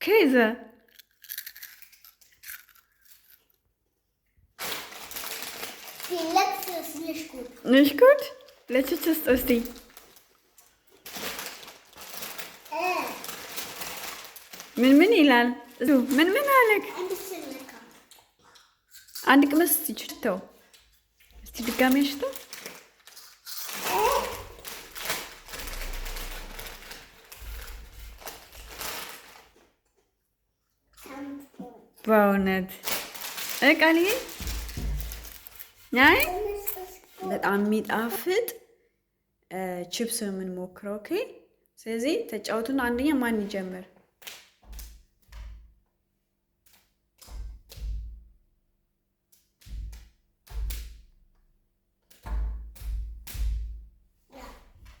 Käse. Die letzte ist nicht gut. Nicht gut? Letzte Test ist die. ምን ይላል? እሱ ምን አለክ? Ein bisschen lecker. አንድ ቅመስ ይችተው እስቲ ድጋሜ ሽተው በእውነት ቃልዬ አይ በጣም የሚጣፍጥ ቺፕስ ነው የምንሞክረው። ኦኬ ስለዚህ ተጫወቱና አንደኛ ማን ይጀምር?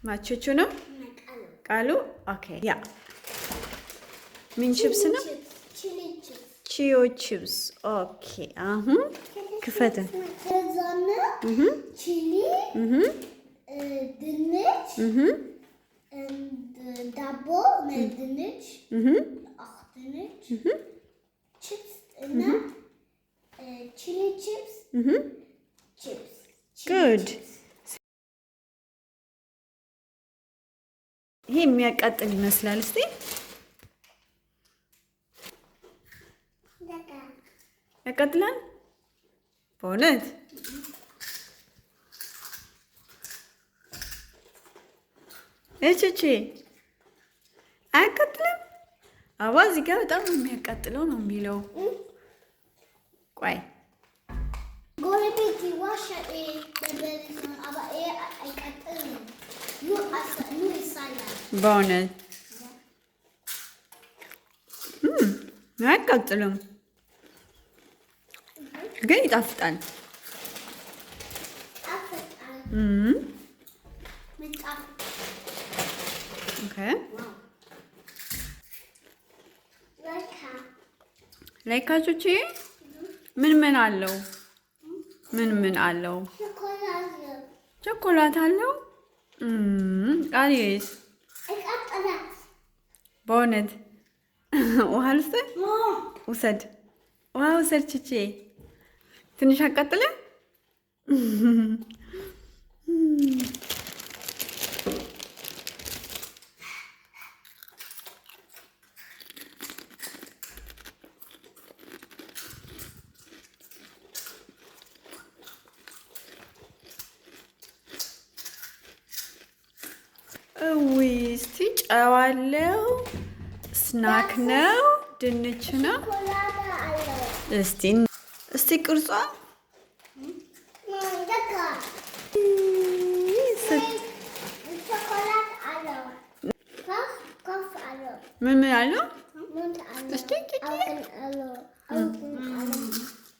ማቾቹ ነው ቃሉ። ኦኬ ያ ምን ቺፕስ ነው? ቺዮ ቺፕስ። ኦኬ አሁን ክፈት። ቺሊ፣ ድንች፣ ዳቦ፣ ድንች፣ ድንች፣ ቺፕስ እና ቺሊ ቺፕስ ጉድ። ይሄ የሚያቃጥል ይመስላል። እስቲ ያቃጥላል በእውነት። እቺ አያቃጥልም? አባ እዚህ ጋር በጣም የሚያቃጥለው ነው የሚለው። ቆይ ጎረቤት ይዋሻል በበሪዝም አባ አይቃጥልም። በእውነት አያቃጥልም፣ ግን ይጣፍጣል። ላይካቾቼ ምን አለው? ምን አለው? ቸኮላት አለው። ቃልዬስ በእውነት ውሃ ልውሰድ? ውሰድ፣ ውሃ ውሰድ። ችቼ ትንሽ አቃጥልም? እውይ እስቲ ጨው አለው፣ ስናክ ነው፣ ድንች ነው። እስቲ ቅርጿ ምን አለው? እስቲ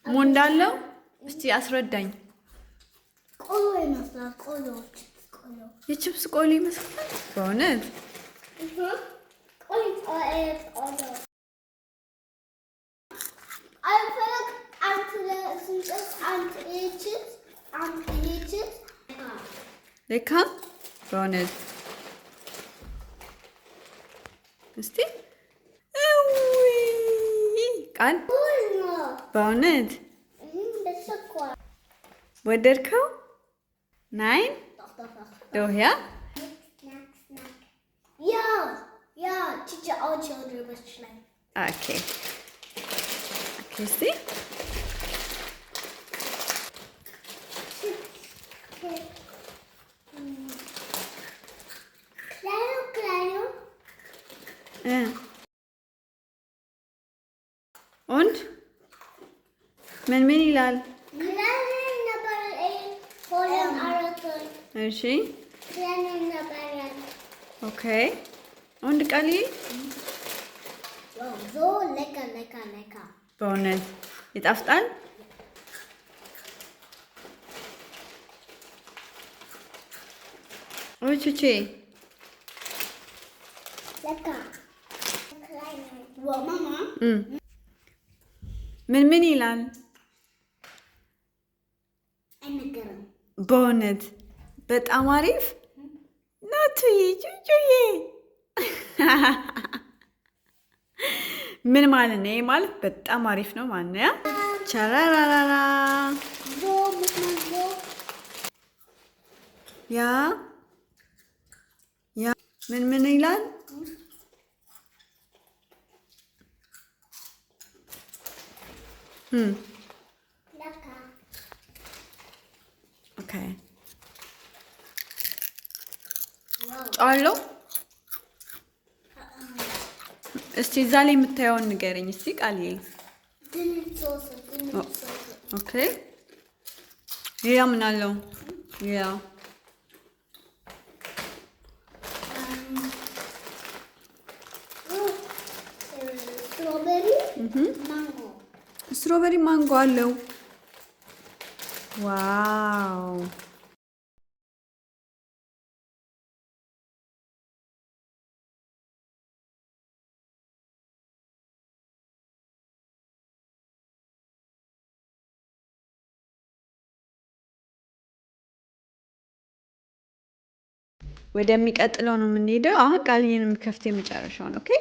ሞንዳለው። እስቲ አስረዳኝ። ቆሎ ይመስላል። ቆሎ የቺፕስ ቆሎ ይመስላል በእውነት። ለካ በእውነት እስቲ ቃል በእውነት ወደድከው? ናይን ዶህያ Ja, teacher all children was like. Okay. See? Claro. Und? ምን ይላል? እሺ ኦኬ። und ቃሊ so lecker በእውነት ይጣፍጣል። ኦቹቼ lecker wow mama ምን ይላል? አይነገርም። በእውነት በጣም አሪፍ ናት። ቹቹዬ ቹቹዬ ምን ማለት ነው? ይሄ ማለት በጣም አሪፍ ነው ማለት ነው። ያ ቻራራራ ያ ያ ምን ይላል? ኦኬ ጫለው እስቲ እዛ ላይ የምታየውን ንገረኝ እስቲ ቃልዬ። ኦኬ ያ ምን አለው? ያ ስትሮበሪ ማንጎ አለው። ዋው ወደሚቀጥለው ነው የምንሄደው። አሁን ቃልዬን የምከፍት የመጨረሻው ነው። ኦኬ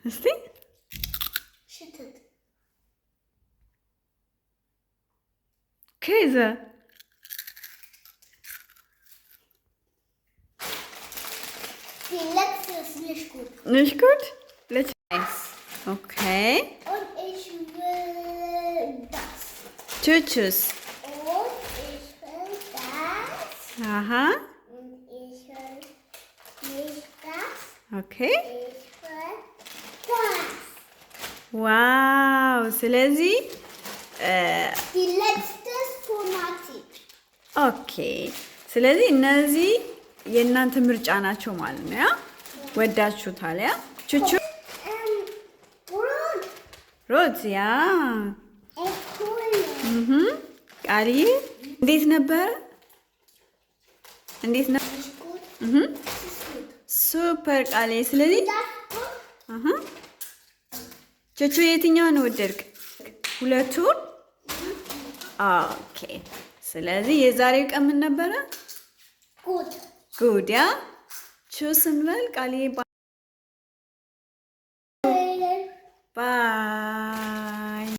እስቲ ከይዘ nicht gut? Let's nice. Okay. Und ich will das. Tschüss. Und ich will das. Aha. Und ich will nicht das. Okay. Ich will das. Wow. ስለዚህ Die letzte Formatik. ኦኬ። ስለዚህ እነዚህ የእናንተ ምርጫ ናቸው ማለት ነው። ያ ወዳችሁታል? ያ ቹቹ Rot. ሮዝ ያ Cool. ቃልዬ እንዴት ነበረ? እንዴት ነው? Nicht gut. Das ist gut. ሱፐር ቃልዬ። ስለዚህ Das gut. ቹቹ የትኛውን ወደድክ? ሁለቱን? ኦኬ። ስለዚህ የዛሬው ቀን ምን ነበረ? Gut. ጉድ ያ ቹስ እንበል ቃልዬ።